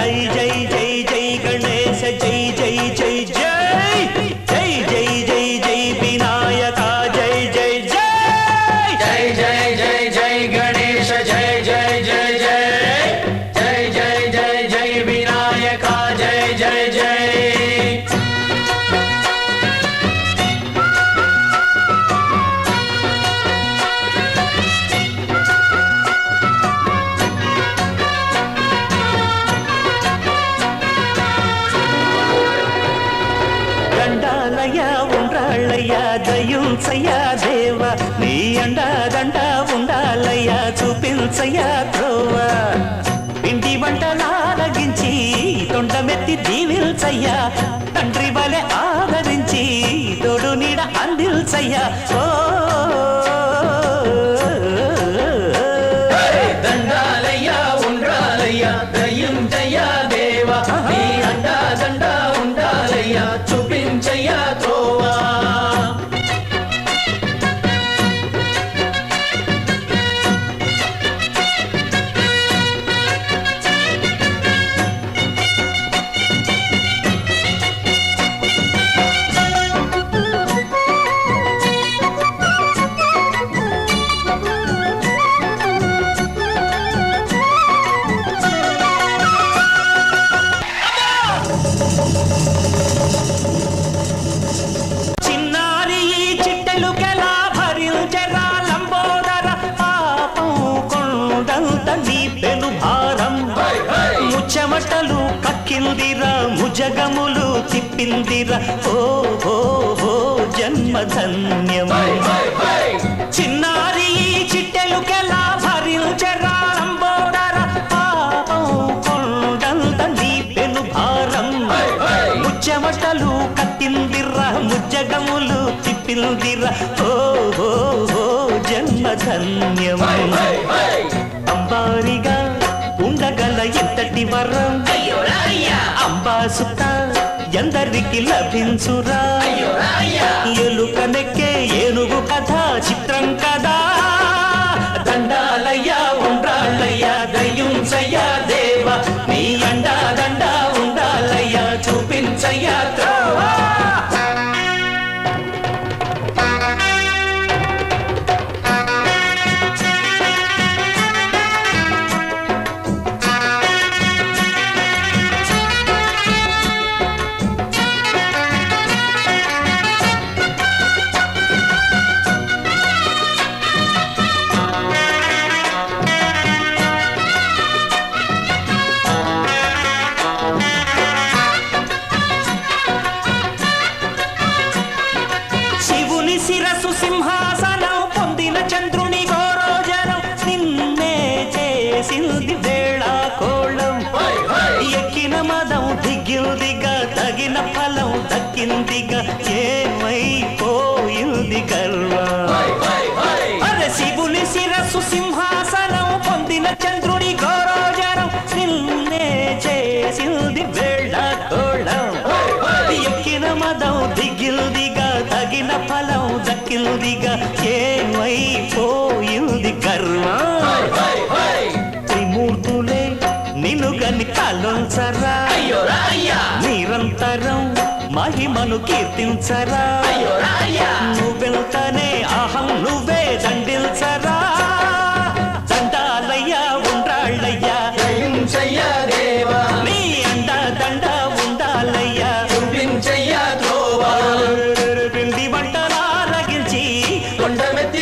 జై జై జై జై గణేశ జై జై జై జై జై జై జై జై వినాయక జై జై జై జై జై జై జై గణేశ జై జై జై జై జై జై జై జై వినాయక జై జై జై దయుంచయ్యా దేవ నీ అండా దండ ఉండాలయ్యా చూపించయ్యా త్రోవ పిండి వంటలారగించి తొండమెత్తి దీవిల్చయ్యా తండ్రి వలె ఆదరించి తోడు నీడ అందిల్చయ్యా ఓ దండాలయ్యా ఉండాలయ్యా దయుంచయ్యా దేవ నీ అండా దండ ఉండాలయ్యా చూపించయ్యా త్రోవా చెమటలు కక్కిందిరా ముజగములు తిప్పిందిరా ఓ ఓ ఓ జన్మధన్యమై చిన్నారి చిట్టెలుకెలా భరించెరా లంబోదర పాపం కొండంత నీ పెను భారం ముచ్చెమటలు కక్కిందిరా ముజగములు తిప్పిందిరా ఓ ఓ ఓ జన్మధన్యమై అంబారిగా ఉండగల ఎంతటి వరం అంబా సుత ఎందరికి లభించురా ఎలుక నెక్కే ఏనుగు కథ చిత్రం కదా దండాలయ్యా ఉండాలయ్యా దయుంచయ్యా దేవ నీ అండా దండ ఉండాలయ్యా చూపించయ్యా త్రోవా శిరసు సింహాసనం పొందిన చంద్రుని గోరోజనం నిన్నే చేసింది వేళ కోళం ఎక్కిన మదం దిగిందిగా తగిన ఫలం దక్కిందిగా ఏమైపోయింది గర్వం అరే శివుని శిరసు సింహాసనం పొందిన చంద్రుని గోరోజనం నిన్నే చేసింది వేళ కోళం ఎక్కిన మదం దిగిల్దిగా తగిన ఫలం దక్కిల్దిగా ఏమైపోయింది గర్వం త్రిమూర్తులే నిన్ను గని కలుంచరా నిరంతరం మహిమను కీర్తించరా నువ్వెళ్తానే అహం నువ్వే దండిల్చరా దండాలయ్యా ఉండాళ్ళయ్యా దయుంచయ్యా దేవా నీ అండా దండ ఉండాలయ్యా చూపించయ్యా త్రోవా పిండి వంటలారగించి కొండమెత్తి